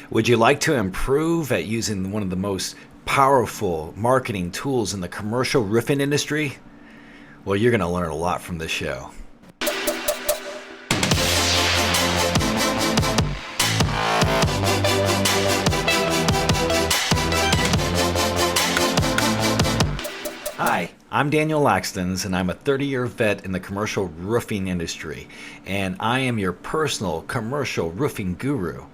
Would you like to improve at using one of the most powerful marketing tools in the commercial roofing industry? Well, you're going to learn a lot from this show. Hi, I'm Daniel Laxtons, and I'm a 30-year vet in the commercial roofing industry, and I am your personal commercial roofing guru.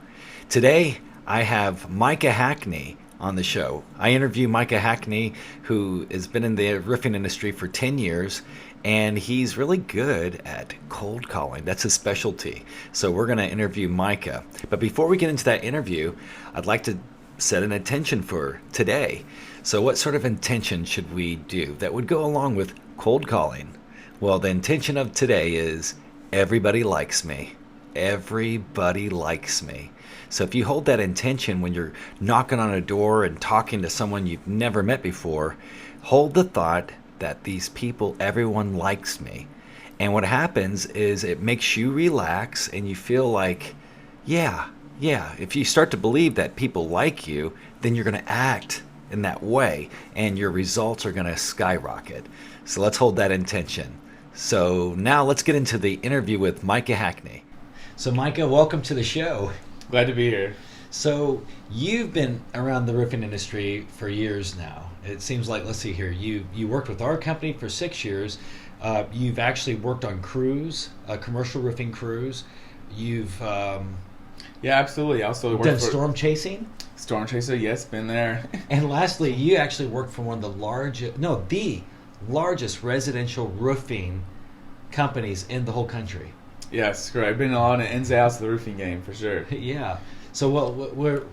Today, I have Micah Hackney on the show. I interview Micah Hackney, who has been in the roofing industry for 10 years, and he's really good at cold calling. That's his specialty. So we're going to interview Micah. But before we get into that interview, I'd like to set an intention for today. So what sort of intention should we do that would go along with cold calling? Well, the intention of today is everybody likes me. Everybody likes me. So if you hold that intention when you're knocking on a door and talking to someone you've never met before, hold the thought that these people, everyone likes me. And what happens is it makes you relax and you feel like, yeah, if you start to believe that people like you, then you're going to act in that way and your results are going to skyrocket. So let's hold that intention. So now let's get into the interview with Micah Hackney. So Micah, welcome to the show. Glad to be here. So you've been around the roofing industry for years now. It seems like, let's see here, you worked with our company for 6 years. You've actually worked on crews, commercial roofing crews. You've Yeah, absolutely. I also worked done for storm chasing. Storm Chaser. Yes, been there. And lastly, you actually worked for one of the largest residential roofing companies in the whole country. Yes, correct. I've been on the ins and outs of the roofing game for sure. Yeah. So what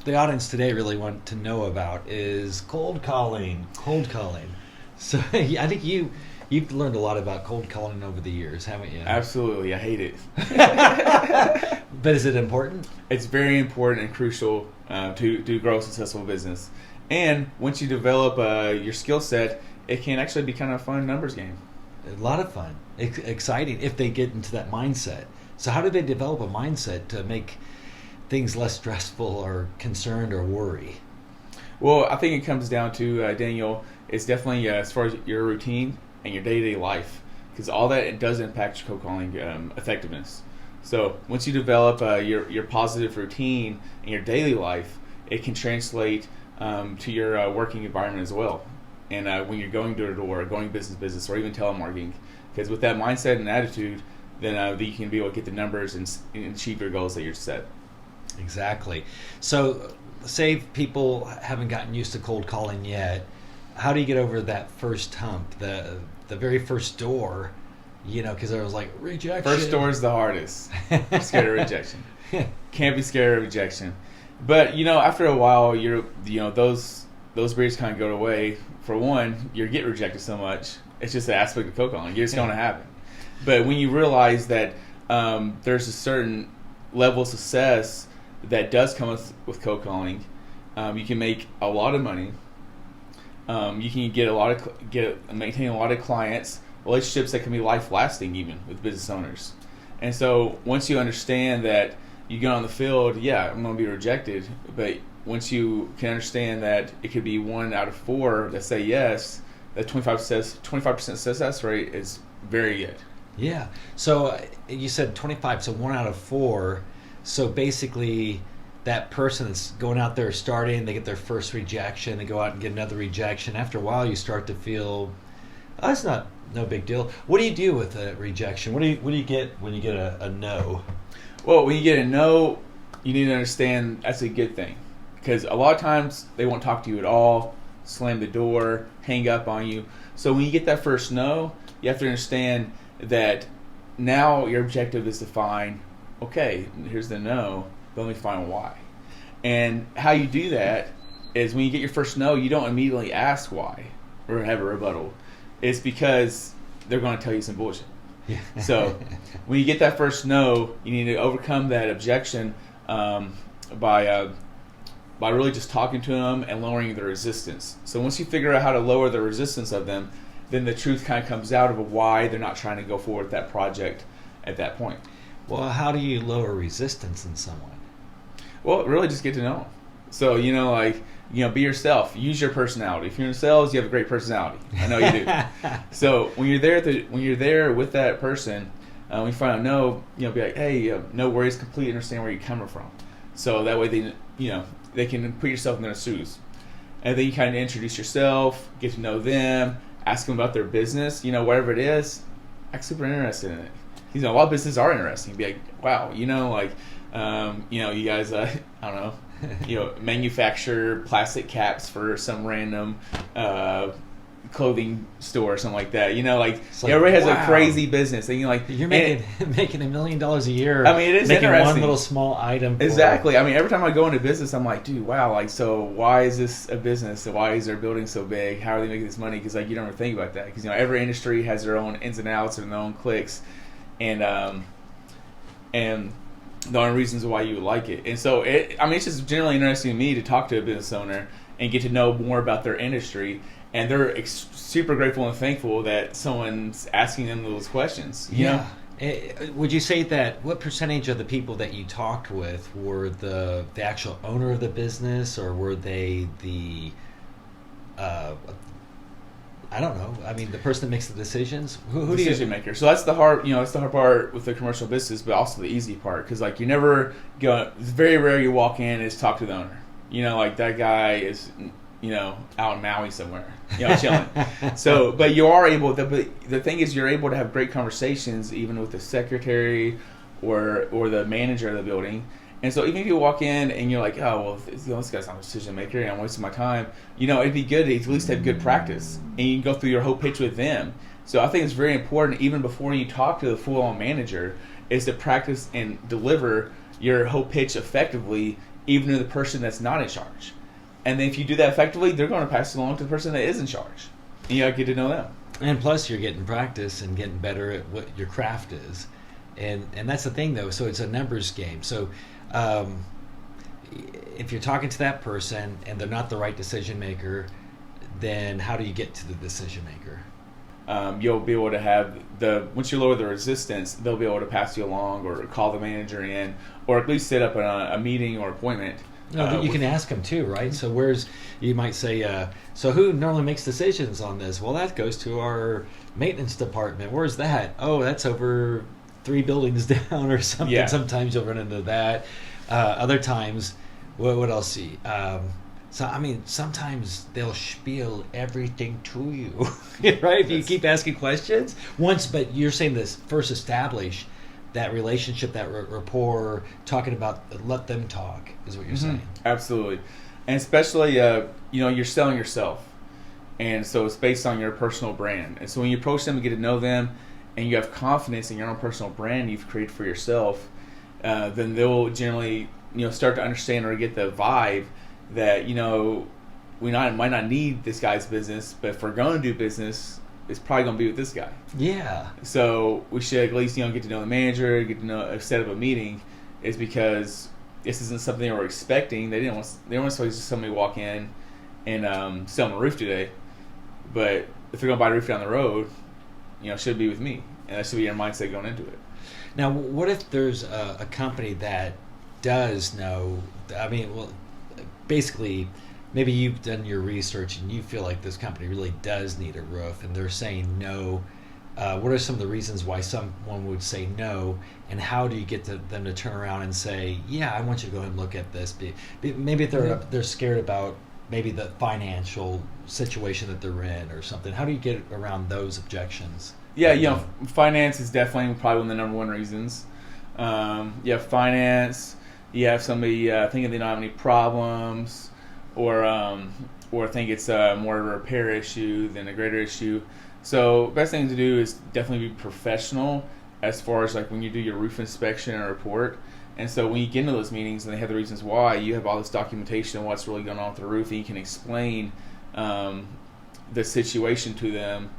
the audience today really want to know about is cold calling. So I think you've learned a lot about cold calling over the years, haven't you? Absolutely. I hate it. But is it important? It's very important and crucial to grow a successful business. And once you develop your skill set, it can actually be kind of a fun numbers game. A lot of fun. Exciting if they get into that mindset. So how do they develop a mindset to make things less stressful or concerned or worry? Well, I think it comes down to, Daniel, it's definitely as far as your routine and your day-to-day life, because all that it does impact your cold calling effectiveness. So once you develop your positive routine in your daily life, it can translate to your working environment as well. And when you're going door to door, going business to business, or even telemarketing, because with that mindset and attitude, then you can be able to get the numbers and achieve your goals that you're set. Exactly. So say people haven't gotten used to cold calling yet, how do you get over that first hump, the very first door? Because I was like, rejection. First door is the hardest. I'm scared of rejection. Can't be scared of rejection. But after a while, those barriers kind of go away. For one, you get rejected so much. It's just an aspect of cold calling. It's just going to happen. But when you realize that there's a certain level of success that does come with cold calling, you can make a lot of money. You can maintain a lot of clients, relationships that can be life lasting even with business owners. And so once you understand that you get on the field, I'm going to be rejected, but once you can understand that it could be 1 out of 4 that say yes, that 25% success rate is very good. Yeah. So you said 25, so 1 out of 4. So basically that person that's going out there starting, they get their first rejection, they go out and get another rejection. After a while you start to feel, that's no big deal. What do you do with a rejection? What do you get when you get a no? Well, when you get a no, you need to understand that's a good thing. Because a lot of times they won't talk to you at all, slam the door, hang up on you. So when you get that first no, you have to understand that now your objective is to find, okay, here's the no, but let me find why. And how you do that is when you get your first no, you don't immediately ask why or have a rebuttal. It's because they're going to tell you some bullshit. Yeah. So when you get that first no, you need to overcome that objection by really just talking to them and lowering the resistance. So once you figure out how to lower the resistance of them, then the truth kind of comes out of why they're not trying to go forward with that project at that point. Well, how do you lower resistance in someone? Well, really just get to know them. So, be yourself. Use your personality. If you're in sales, you have a great personality. I know you do. So when you're there with that person, when you find out no, be like, hey, no worries, completely understand where you're coming from. So that way they can put yourself in their shoes. And then you kind of introduce yourself, get to know them, ask them about their business, whatever it is. I'm super interested in it. A lot of businesses are interesting. Be like, wow, you guys, I don't know, manufacture plastic caps for some random clothing store or something like that. Everybody has a crazy business. And you're making $1 million a year. I mean, it is making interesting. One little small item. Exactly. I mean, every time I go into business, I'm like, dude, wow. So why is this a business? Why is their building so big? How are they making this money? Because you don't ever think about that. Because every industry has their own ins and outs and their own clicks, and the only reasons why you would like it. And so it's just generally interesting to me to talk to a business owner and get to know more about their industry. And they're super grateful and thankful that someone's asking them those questions. You know? Would you say that what percentage of the people that you talked with were the actual owner of the business, or were they the I don't know. I mean, the person that makes the decisions. Who decision maker. So that's the hard. That's the hard part with the commercial business, but also the easy part, because you never go. It's very rare you walk in and just talk to the owner. That guy is out in Maui somewhere, chilling. So, but you are able. The thing is, you're able to have great conversations even with the secretary or the manager of the building. And so even if you walk in and you're like, oh, well, this guy's not a decision maker and I'm wasting my time, it'd be good to at least have good practice. And you can go through your whole pitch with them. So I think it's very important, even before you talk to the full-on manager, is to practice and deliver your whole pitch effectively, even to the person that's not in charge. And then if you do that effectively, they're going to pass it along to the person that is in charge. And you get to know them. And plus, you're getting practice and getting better at what your craft is. And that's the thing, though. So it's a numbers game. So if you're talking to that person and they're not the right decision maker, then how do you get to the decision maker? You'll be able to have once you lower the resistance, they'll be able to pass you along or call the manager in, or at least set up a meeting or appointment. No, you can ask them too, right? So you might say, so who normally makes decisions on this? Well, that goes to our maintenance department. Where's that? Oh, that's over 3 buildings down or something. Yeah. Sometimes you'll run into that. Other times, what else see? So, I mean, sometimes they'll spiel everything to you, right? If you keep asking questions once, but you're saying this first establish that relationship, that rapport, talking about let them talk is what you're saying. Absolutely. And especially, you're selling yourself. And so it's based on your personal brand. And so when you approach them and get to know them and you have confidence in your own personal brand you've created for yourself, then they'll generally, start to understand or get the vibe that, we might not need this guy's business, but if we're going to do business, it's probably going to be with this guy. Yeah. So we should at least, get to know the manager, get to know, set up a meeting, is because this isn't something they were expecting. They don't want somebody to walk in and sell them a roof today. But if they're going to buy a roof down the road, it should be with me. And that should be your mindset going into it. Now, what if there's a company that does know, basically, maybe you've done your research and you feel like this company really does need a roof and they're saying no. What are some of the reasons why someone would say no, and how do you get them to turn around and say, yeah, I want you to go ahead and look at this? Maybe they're scared about maybe the financial situation that they're in or something. How do you get around those objections? Yeah, finance is definitely probably one of the number one reasons. You have finance, you have somebody thinking they don't have any problems, or think it's more of a repair issue than a greater issue. So best thing to do is definitely be professional as far as when you do your roof inspection and report. And so when you get into those meetings and they have the reasons why, you have all this documentation of what's really going on with the roof, and you can explain the situation to them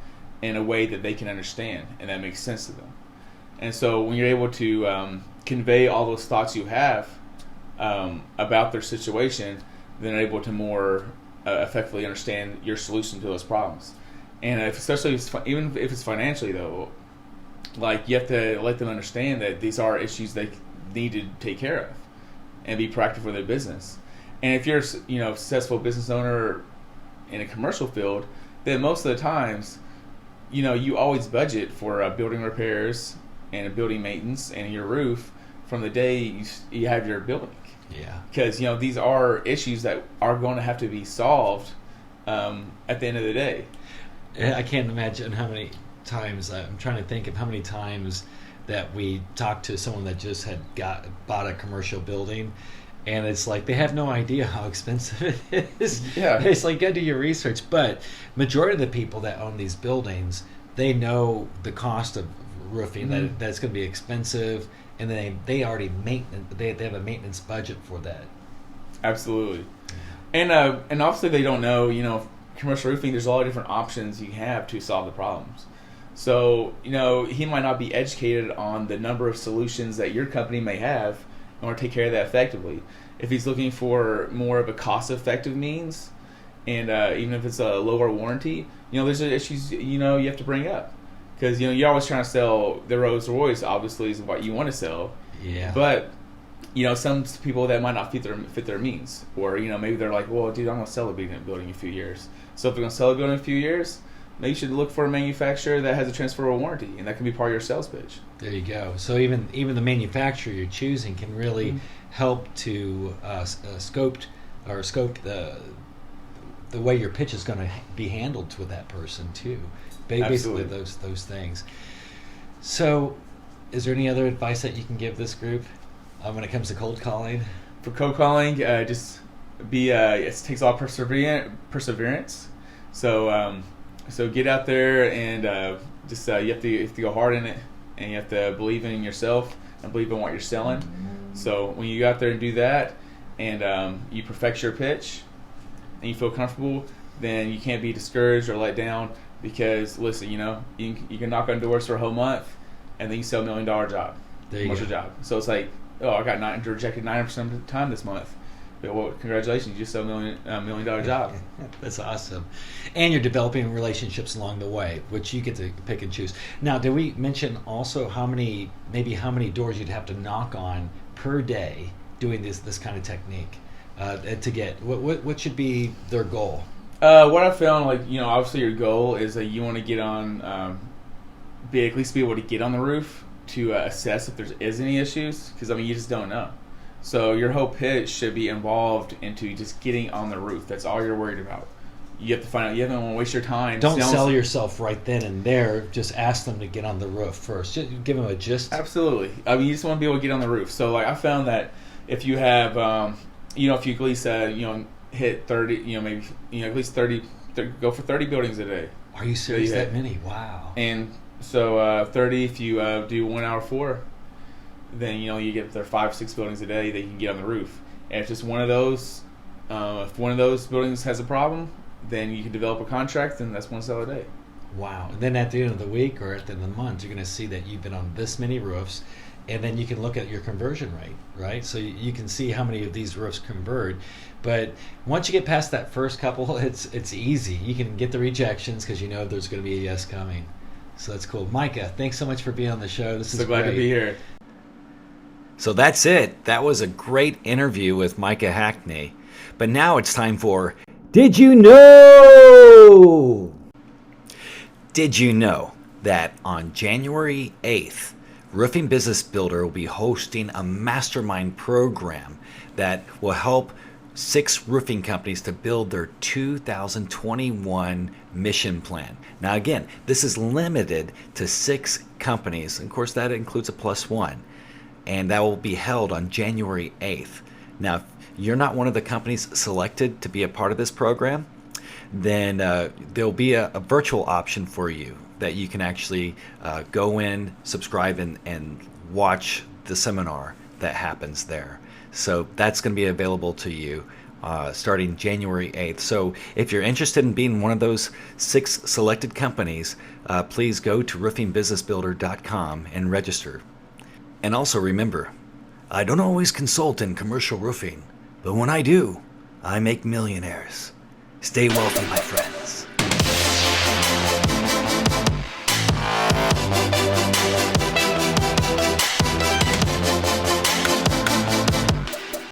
in a way that they can understand and that makes sense to them. And so when you're able to convey all those thoughts you have about their situation, then they're able to more effectively understand your solution to those problems. And even if it's financially, though, you have to let them understand that these are issues they need to take care of. and be proactive for their business. And if you're, a successful business owner in a commercial field, then most of the times, you always budget for building repairs and building maintenance and your roof from the day you have your building. Yeah. Because, these are issues that are going to have to be solved at the end of the day. I can't imagine how many times, I'm trying to think of how many times that we talked to someone that just had bought a commercial building, and it's like they have no idea how expensive it is. Yeah. It's like, go do your research. But majority of the people that own these buildings, they know the cost of roofing, Mm-hmm. that's going to be expensive, and then they already they have a maintenance budget for that. Absolutely. And obviously they don't know, commercial roofing, there's a lot of different options you have to solve the problems. So, he might not be educated on the number of solutions that your company may have in order to take care of that effectively. If he's looking for more of a cost-effective means, and even if it's a lower warranty, there's issues, you have to bring up. Because, you're always trying to sell the Rolls Royce, obviously, is what you want to sell. Yeah. But, some people that might not fit their means. Or, maybe they're like, well, dude, I'm going to sell a building in a few years. So if they're going to sell a building in a few years, maybe you should look for a manufacturer that has a transferable warranty, and that can be part of your sales pitch. There you go. So even the manufacturer you're choosing can really help to scope the way your pitch is going to be handled with that person too. Basically, Absolutely. those things. So, is there any other advice that you can give this group when it comes to cold calling? For cold calling, just be it takes a lot of perseverance. So get out there and just you have to go hard in it, and you have to believe in yourself and believe in what you're selling. So when you go out there and do that, and you perfect your pitch, and you feel comfortable, then you can't be discouraged or let down. Because listen, you can knock on doors for a whole month, and then you sell $1 million job, commercial job. So it's like, I got rejected 90% of the time this month. But well, congratulations, you just sold $1 million job. That's awesome. And you're developing relationships along the way, which you get to pick and choose. Now, did we mention also how many doors you'd have to knock on per day doing this kind of technique to get what should be their goal? What I found, obviously your goal is that you want to get on, at least be able to get on the roof to assess if there is any issues, because you just don't know. So your whole pitch should be involved into just getting on the roof. That's all you're worried about. You have to find out. You don't want to waste your time. Don't sell yourself right then and there. Just ask them to get on the roof first. Just give them a gist. Absolutely. You just want to be able to get on the roof. So I found that if you have, if you at least hit 30, maybe at least 30, go for 30 buildings a day. Are you serious? That many? Wow. And so 30, if you do 1 hour 4. Then you get there 5-6 buildings a day that you can get on the roof. And if just one of those, if one of those buildings has a problem, then you can develop a contract, and that's one sale a day. Wow! And then at the end of the week or at the end of the month, you're going to see that you've been on this many roofs, and then you can look at your conversion rate, right? So you can see how many of these roofs convert. But once you get past that first couple, it's easy. You can get the rejections because there's going to be a yes coming. So that's cool, Micah. Thanks so much for being on the show. This is so glad great. to be here. So that's it. That was a great interview with Micah Hackney. But now it's time for Did You Know? Did you know that on January 8th, Roofing Business Builder will be hosting a Mastermind program that will help 6 roofing companies to build their 2021 mission plan. Now again, this is limited to 6 companies. Of course, that includes a +1. And that will be held on January 8th. Now, if you're not one of the companies selected to be a part of this program, then there'll be a virtual option for you that you can actually go in, subscribe, and watch the seminar that happens there. So that's going to be available to you starting January 8th. So if you're interested in being one of those 6 selected companies, please go to roofingbusinessbuilder.com and register. And also remember, I don't always consult in commercial roofing, but when I do, I make millionaires. Stay wealthy, my friend.